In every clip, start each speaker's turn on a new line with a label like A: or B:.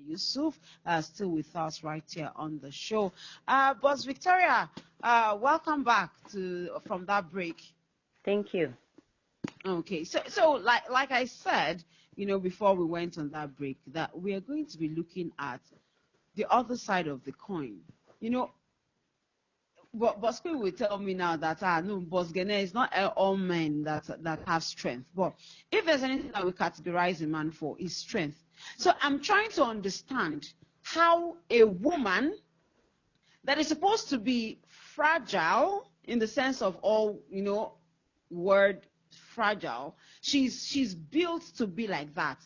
A: Yoosuff, still with us right here on the show. Boss Victoria, welcome back from that break.
B: Thank you.
A: Okay, so like I said, before we went on that break, that we are going to be looking at the other side of the coin. But Bosco will tell me now that no, Boss Gene, it's not all men that have strength. But if there's anything that we categorize a man for, is strength. So I'm trying to understand how a woman that is supposed to be fragile in the sense of all, word fragile, she's built to be like that,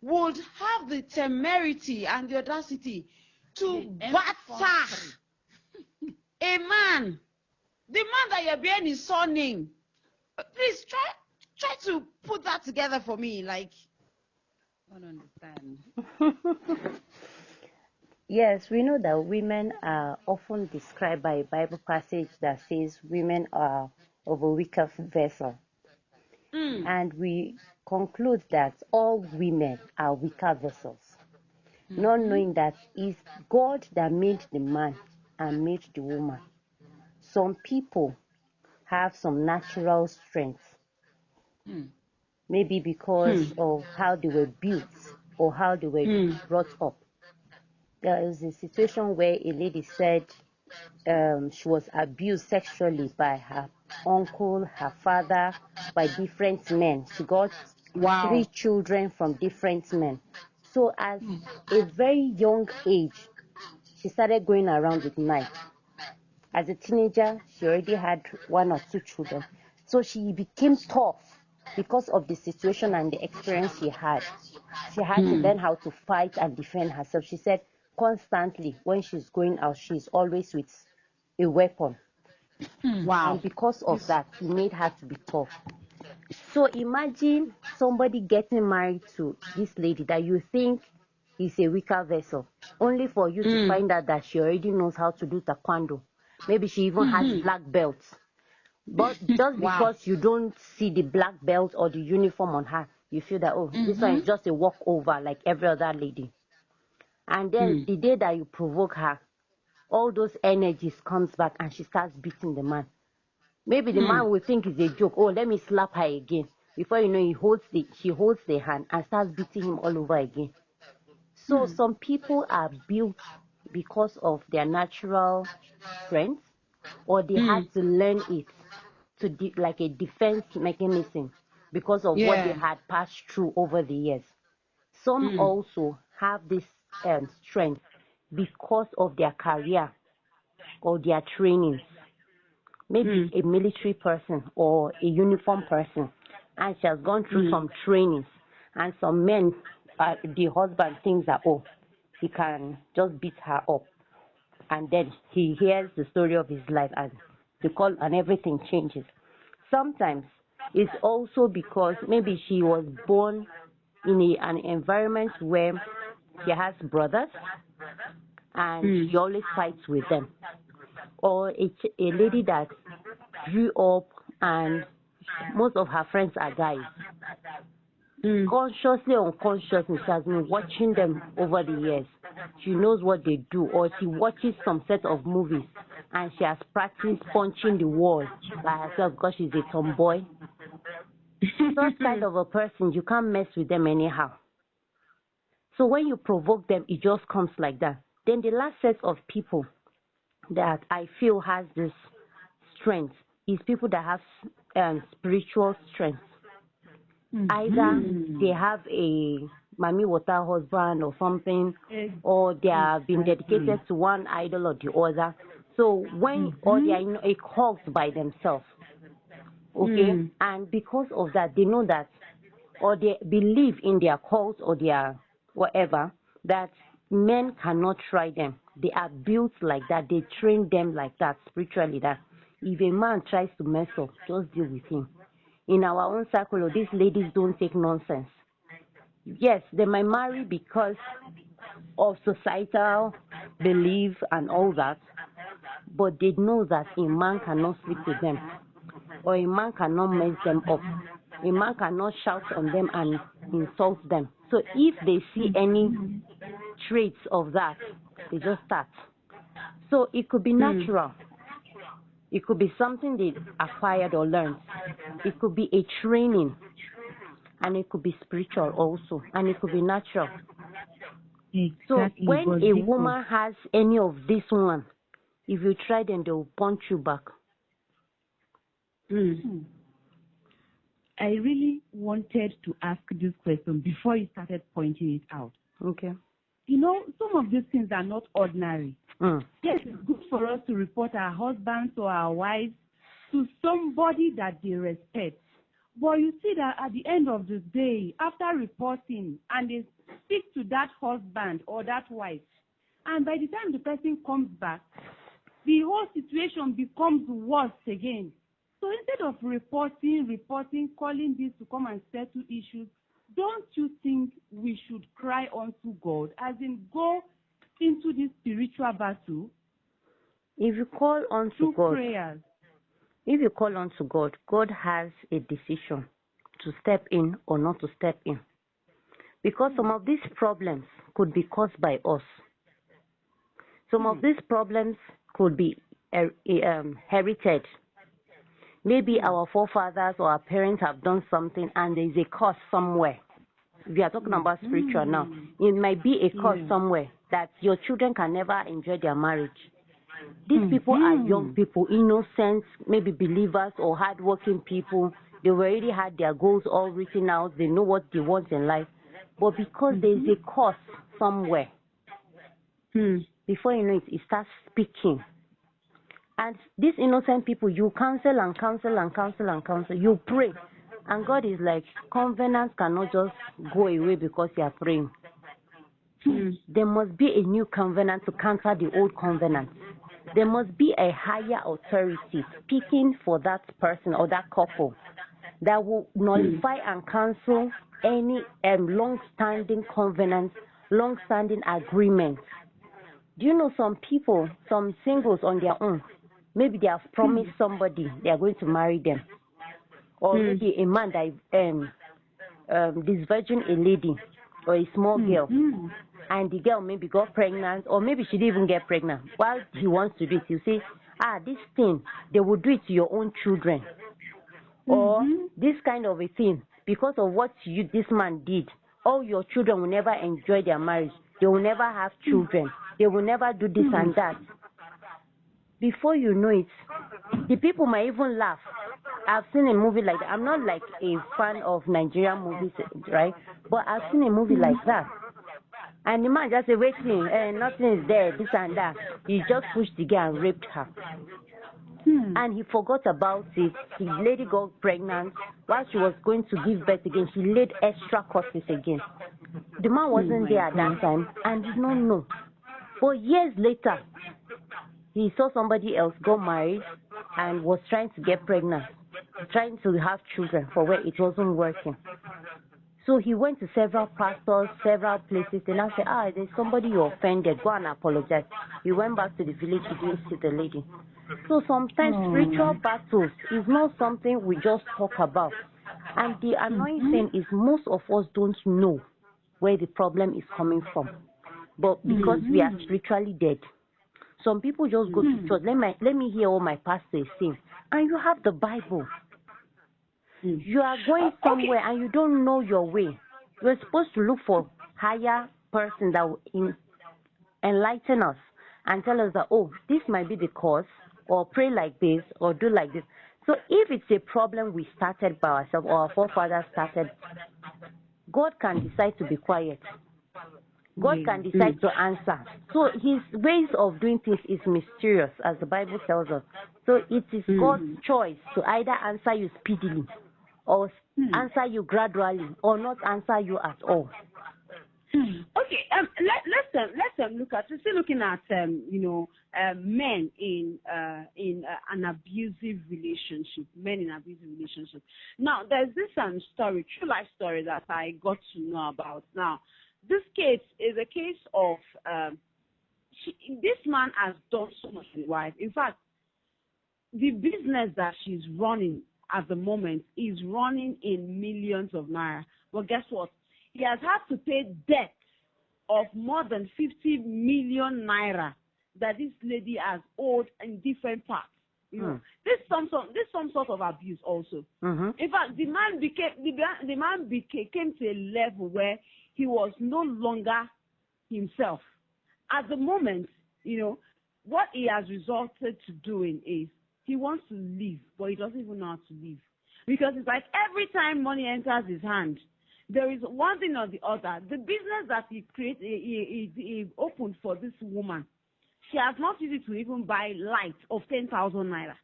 A: would have the temerity and the audacity to batter a man, the man that you're bearing his surname. Please try to put that together for me. Like, I don't understand.
B: Yes, we know that women are often described by a Bible passage that says women are of a weaker vessel. And we conclude that all women are weaker vessels, not knowing that it's God that made the man and made the woman. Some people have some natural strength, maybe because of how they were built or how they were brought up. There was a situation where a lady said she was abused sexually by her uncle, her father, by different men. She got 3 children from different men. So at a very young age, she started going around with knife. As a teenager, she already had 1 or 2 children. So she became tough because of the situation and the experience she had. She had to learn how to fight and defend herself. She said constantly when she's going out, she's always with a weapon. And because of that, it made her to be tough. So imagine somebody getting married to this lady that you think is a weaker vessel, only for you to find out that she already knows how to do taekwondo. Maybe she even has black belts. But just because you don't see the black belt or the uniform on her, you feel that, oh, this one is just a walkover like every other lady. And then the day that you provoke her, all those energies comes back and she starts beating the man. Maybe the man will think it's a joke. Oh, let me slap her again. Before you know, she holds the hand and starts beating him all over again. So some people are built because of their natural strength, or they had to learn it to like a defense mechanism because of what they had passed through over the years. Some also have this strength because of their career or their trainings. Maybe a military person or a uniform person, and she has gone through some trainings. And some men, the husband thinks that, oh, he can just beat her up. And then he hears the story of his life and the call and everything changes. Sometimes it's also because maybe she was born in an environment where she has brothers and she always fights with them. Or a lady that grew up and most of her friends are guys. Consciously or unconsciously, she has been watching them over the years. She knows what they do, or she watches some set of movies and she has practiced punching the wall by herself because she's a tomboy. Such kind of a person, you can't mess with them anyhow. So when you provoke them, it just comes like that. Then the last set of people that I feel has this strength is people that have spiritual strength. Either they have a Mami Water husband or something, or they have been dedicated to one idol or the other. So or they are a cult by themselves. Okay? And because of that, they know that, or they believe in their cult or their whatever, that men cannot try them. They are built like that. They train them like that spiritually, that if a man tries to mess up, just deal with him. In our own circle, these ladies don't take nonsense. Yes, they might marry because of societal belief and all that, but they know that a man cannot sleep with them, or a man cannot mess them up. A man cannot shout on them and insult them. So if they see any traits of that, they just start. So it could be natural. It could be something they acquired or learned. It could be a training. And it could be spiritual also. And it could be natural.
C: Exactly.
B: So when a woman has any of this one, if you try them, they will punch you back.
C: I really wanted to ask this question before you started pointing it out.
B: Okay.
C: You know, some of these things are not ordinary.
B: Yes,
C: it's good for us to report our husbands or our wives to somebody that they respect. But you see that at the end of the day, after reporting, and they speak to that husband or that wife, and by the time the person comes back, the whole situation becomes worse again. So instead of reporting, calling this to come and settle issues, don't you think we should cry unto God, as in go into this spiritual battle?
B: If you call unto God,
C: prayers.
B: If you call unto God, God has a decision to step in or not to step in. Because some of these problems could be caused by us. Some of these problems could be herited. Maybe our forefathers or our parents have done something and there is a cause somewhere. We are talking about spiritual now. It might be a cause somewhere that your children can never enjoy their marriage. These people are young people, innocent, maybe believers or hardworking people. They already had their goals all written out. They know what they want in life. But because there is a cause somewhere, before you know it, it starts speaking. And these innocent people, you counsel and counsel and counsel and counsel. You pray. And God is like, covenants cannot just go away because you are praying. There must be a new covenant to counter the old covenant. There must be a higher authority speaking for that person or that couple that will nullify and cancel any long-standing covenants, long-standing agreements. Do you know some people, some singles on their own, maybe they have promised somebody they are going to marry them. Or maybe a man that this virgin a lady or a small girl. And the girl maybe got pregnant, or maybe she didn't even get pregnant. While he wants to do it, you say, this thing, they will do it to your own children. Or this kind of a thing, because of what this man did, all your children will never enjoy their marriage. They will never have children. They will never do this and that. Before you know it, the people might even laugh. I've seen a movie like that. I'm not like a fan of Nigerian movies, right? But I've seen a movie like that. And the man just said, waiting, nothing is there, this and that. He just pushed the girl and raped her. And he forgot about it. The lady got pregnant. While she was going to give birth again, she laid extra curses again. The man wasn't there at that time and did not know. But years later, he saw somebody else got married and was trying to get pregnant, trying to have children for where it wasn't working. So he went to several pastors, several places, and I said, there's somebody you offended, go and apologize. He went back to the village, he didn't see the lady. So sometimes spiritual battles is not something we just talk about. And the annoying thing is most of us don't know where the problem is coming from. But because we are spiritually dead, some people just go to church. Let me hear what my pastor is saying. And you have the Bible. You are going somewhere and you don't know your way. You're supposed to look for higher person that will enlighten us and tell us that, this might be the cause, or pray like this, or do like this. So if it's a problem we started by ourselves, or our forefathers started, God can decide to be quiet. God can decide to answer. So his ways of doing things is mysterious, as the Bible tells us. So it is God's choice to either answer you speedily, or answer you gradually, or not answer you at all.
A: Okay, let's look at. We're still looking at men in an abusive relationship. Men in abusive relationship. Now, there's this story, true life story that I got to know about. Now, this case is a case of this man has done so much with his wife. In fact, the business that she's running at the moment is running in millions of naira. But guess what? He has had to pay debt of more than 50 million naira that this lady has owed in different parts. You know, this some sort of abuse also. In fact, the man came to a level where he was no longer himself. At the moment, you know, what he has resorted to doing is he wants to leave, but he doesn't even know how to leave. Because it's like every time money enters his hand, there is one thing or the other. The business that he opened for this woman, she has not used it to even buy light of 10,000 naira.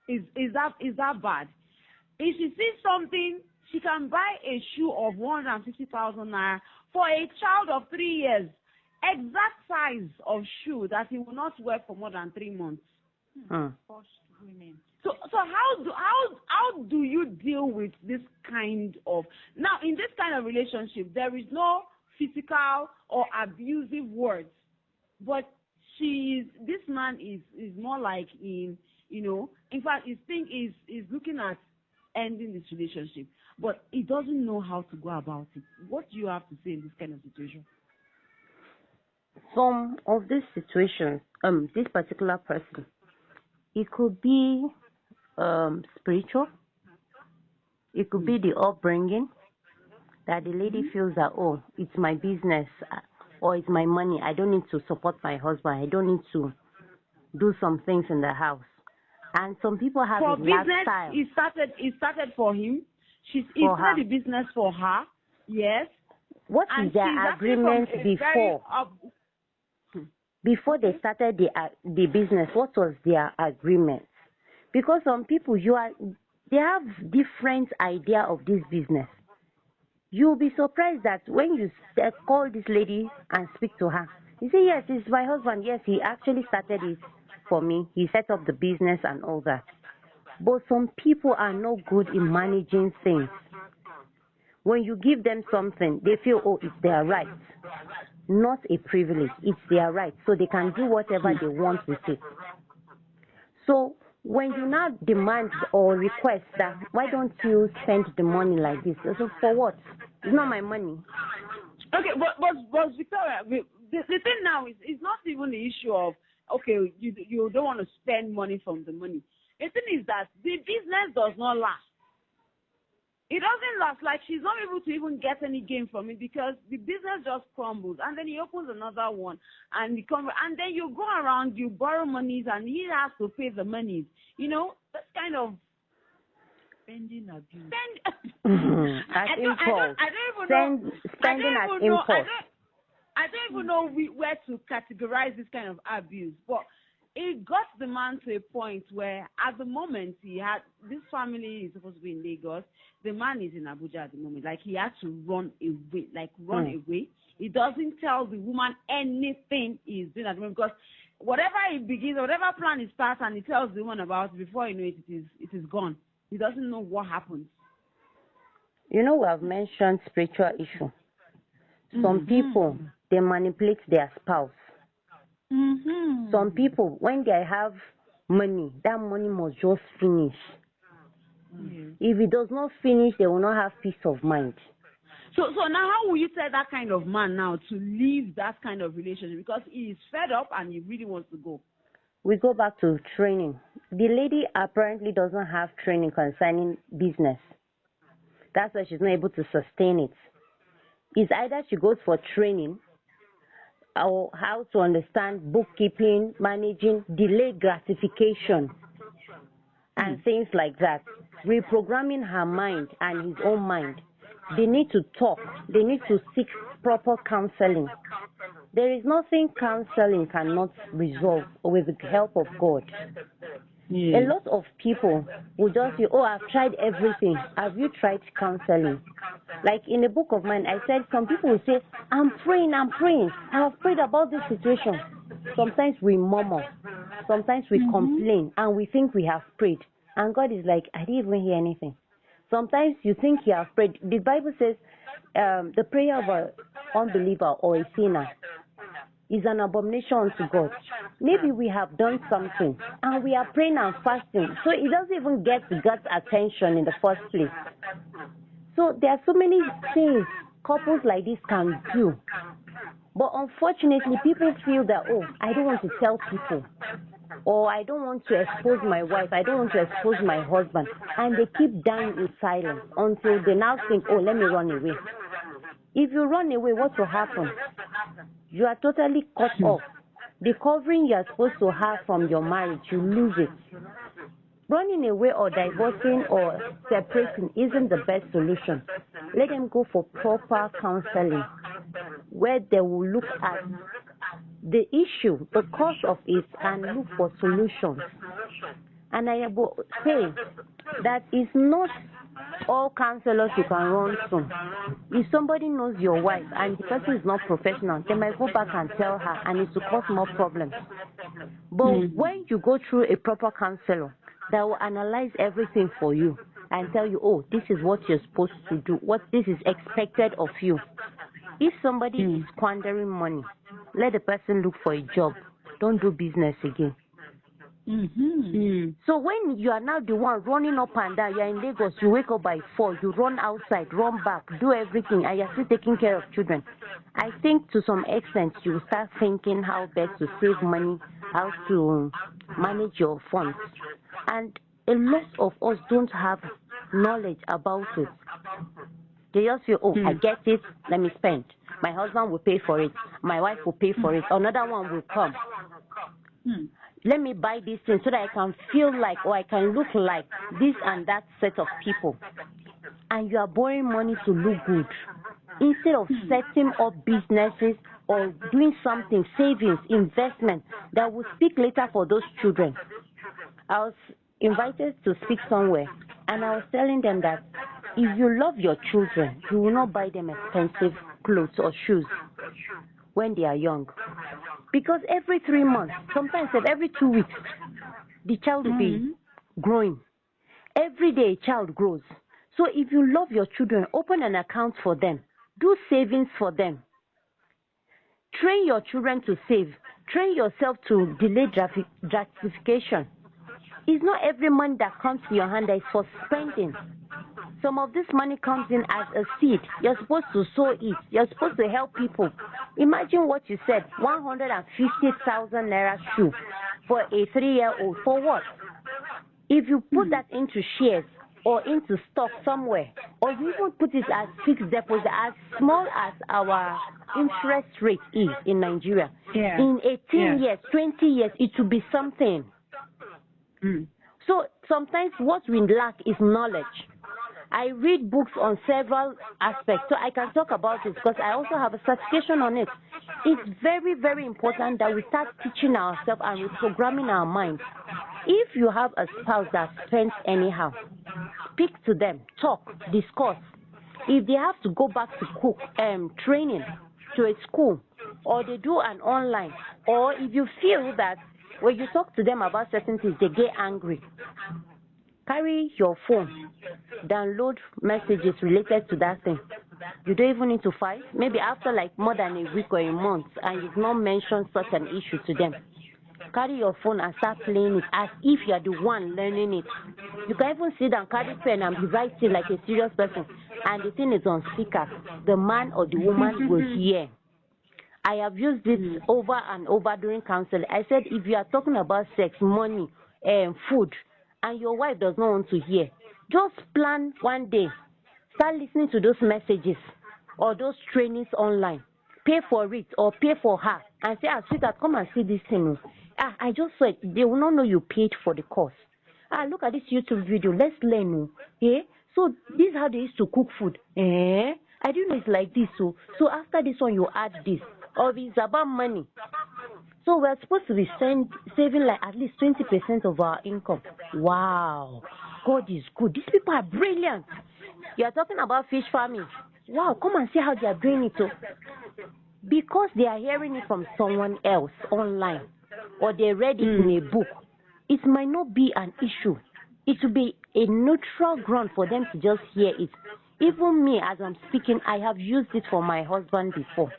A: Is that bad? If she sees something, she can buy a shoe of 150,000 naira for a child of 3 years. Exact size of shoe that he will not wear for more than 3 months. So how do you deal with this kind of, now in this kind of relationship there is no physical or abusive words, but this man is more like in fact his thing is looking at ending this relationship, but he doesn't know how to go about it. What do you have to say in this kind of situation?
B: Some of these situations, this particular person, it could be spiritual. It could be the upbringing that the lady feels that, oh, it's my business or it's my money. I don't need to support my husband. I don't need to do some things in the house. And some people have
A: for
B: a
A: business,
B: lifestyle.
A: It started for him. He started the business for her. Yes.
B: What is their agreement before? Before they started the business, what was their agreement? Because some people, they have different idea of this business. You'll be surprised that when you call this lady and speak to her, you say, yes, it's my husband. Yes, he actually started it for me. He set up the business and all that. But some people are not good in managing things. When you give them something, they feel, oh, it's their right. Not a privilege. It's their right. So they can do whatever they want with it. So when you now demand or request that, why don't you spend the money like this? So for what? It's not my money.
A: Okay, but Victoria, the thing now is it's not even the issue of, okay, you don't want to spend money from the money. The thing is that the business does not last. It doesn't last. Like, she's not able to even get any gain from it because the business just crumbles, and then he opens another one, and then you go around, you borrow monies, and he has to pay the monies. You know, that's kind of spending abuse.
B: Spending at impulse.
A: I don't even know where to categorize this kind of abuse, but it got the man to a point where at the moment this family is supposed to be in Lagos. The man is in Abuja at the moment. Like, he had to run away. He doesn't tell the woman anything he's doing at the moment, because whatever he begins, whatever plan he starts and he tells the woman about, before you know it is gone. He doesn't know what happens.
B: You know, we have mentioned spiritual issue. Some people, they manipulate their spouse. Some people, when they have money, that money must just finish. If it does not finish, they will not have peace of mind.
A: So now, how will you tell that kind of man now to leave that kind of relationship, because he is fed up and he really wants to go?
B: We go back to training. The lady apparently doesn't have training concerning business. That's why she's not able to sustain it. It's either she goes for training or how to understand bookkeeping, managing, delayed gratification, and things like that. Reprogramming her mind and his own mind. They need to talk. They need to seek proper counseling. There is nothing counseling cannot resolve with the help of God. A lot of people will just say, oh, I've tried everything. Have you tried counseling? Like in the book of mine, I said some people will say, I'm praying. I have prayed about this situation. Sometimes we murmur. Sometimes we complain and we think we have prayed. And God is like, I didn't even hear anything. Sometimes you think you have prayed. The Bible says the prayer of an unbeliever or a sinner is an abomination unto God. Maybe we have done something and we are praying and fasting, so it doesn't even get God's attention in the first place. So there are so many things couples like this can do. But unfortunately, people feel that, oh, I don't want to tell people, or I don't want to expose my wife, I don't want to expose my husband, and they keep dying in silence until they now think, oh, let me run away. If you run away, what will happen? You are totally cut off. The covering you are supposed to have from your marriage, you lose it. Running away or divorcing or separating isn't the best solution. Let them go for proper counseling, where they will look at the issue, the cause of it, and look for solutions. And I will say that it's not all counselors you can run to. If somebody knows your wife and the person is not professional, they might go back and tell her, and it will cause more problems. But when you go through a proper counselor that will analyze everything for you and tell you, oh, this is what you're supposed to do, what this is expected of you. If somebody is squandering money, let the person look for a job. Don't do business again. So when you are now the one running up and down, you're in Lagos, you wake up by 4, you run outside, run back, do everything, and you're still taking care of children. I think to some extent you will start thinking how best to save money, how to manage your funds. And a lot of us don't have knowledge about it. They just feel, oh, I get it, let me spend. My husband will pay for it. My wife will pay for it. Another one will come. Let me buy this thing so that I can feel like, or I can look like this and that set of people. And you are borrowing money to look good. Instead of setting up businesses or doing something, savings, investment, that will speak later for those children. I was invited to speak somewhere, and I was telling them that if you love your children, you will not buy them expensive clothes or shoes when they are young. Because every 3 months, sometimes every 2 weeks, the child will be growing. Every day, a child grows. So if you love your children, open an account for them. Do savings for them. Train your children to save. Train yourself to delay gratification. It's not every money that comes to your hand that is for spending. Some of this money comes in as a seed. You're supposed to sow it. You're supposed to help people. Imagine what you said, 150,000 naira shoe for a 3-year-old. For what? If you put that into shares or into stock somewhere, or you even put it as fixed deposit, as small as our interest rate is in Nigeria, in 18 years, 20 years, it will be something. So sometimes what we lack is knowledge. I read books on several aspects, so I can talk about it because I also have a certification on it. It's very, very important that we start teaching ourselves and reprogramming our minds. If you have a spouse that spends anyhow, speak to them, talk, discuss. If they have to go back to training to a school, or they do an online, or if you feel that when you talk to them about certain things, they get angry, carry your phone, download messages related to that thing. You don't even need to fight. Maybe after like more than a week or a month, and you've not mentioned such an issue to them, carry your phone and start playing it as if you are the one learning it. You can even sit down, carry pen and be writing like a serious person, and the thing is on speaker. The man or the woman will hear. I have used it over and over during counseling. I said, if you are talking about sex, money, food, and your wife does not want to hear, just plan one day. Start listening to those messages or those trainings online. Pay for it or pay for her and say, sweetheart, come and see this thing. I just said, they will not know you paid for the course. Look at this YouTube video. Let's learn. So this is how they used to cook food. I didn't know it's like this. So after this one, you add this. Or it's about money. So we're supposed to be saving like at least 20% of our income. Wow. God is good. These people are brilliant. You're talking about fish farming. Wow, come and see how they are doing it. Because they are hearing it from someone else online, or they read it in a book, it might not be an issue. It will be a neutral ground for them to just hear it. Even me, as I'm speaking, I have used it for my husband before.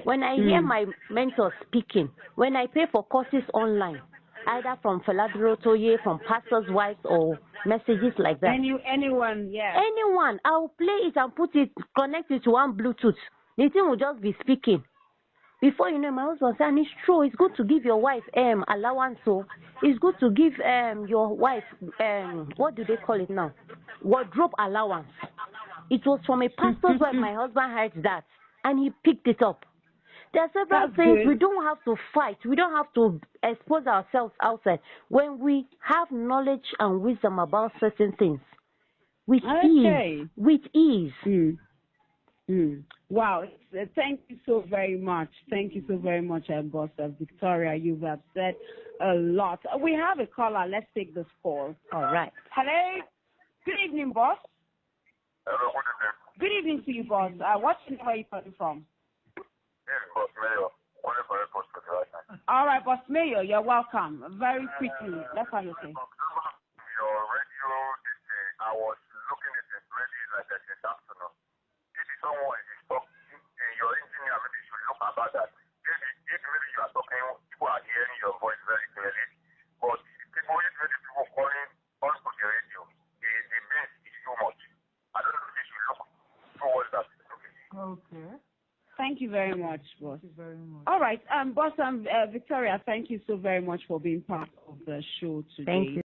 B: When I hear my mentor speaking, when I pay for courses online, either from Feladro Toye, from pastors' wives, or messages like that.
A: Anyone, yeah.
B: Anyone. I'll play it and put it, connect it to one Bluetooth. The thing will just be speaking. Before you know, my husband said, and it's true, it's good to give your wife allowance. So it's good to give your wife, what do they call it now? Wardrobe allowance. It was from a pastor's wife. My husband heard that, and he picked it up. There are several things. We don't have to fight. We don't have to expose ourselves outside. When we have knowledge and wisdom about certain things, with ease.
A: Wow. Thank you so very much. Thank you so very much, Boss Victoria. You have said a lot. We have a caller. Let's take this call.
B: All right.
A: Hello. Good evening, boss.
D: Hello, good evening.
A: Good evening to you, boss. What city are you calling from?
D: Yes, Boss Mayor.
A: All right, Boss Mayor, you're welcome. Very quickly, let's have a say.
D: Your radio, I was looking at it really like this afternoon. If someone is talking in your engineer, maybe you should look about that. If maybe you are talking, people are hearing your voice very clearly. But people calling onto the radio, the bass is too much. I don't know if you should look towards that.
C: Okay.
A: Thank you very much, boss.
C: Thank you very much.
A: All right, boss Victoria, thank you so very much for being part of the show today.
B: Thank you.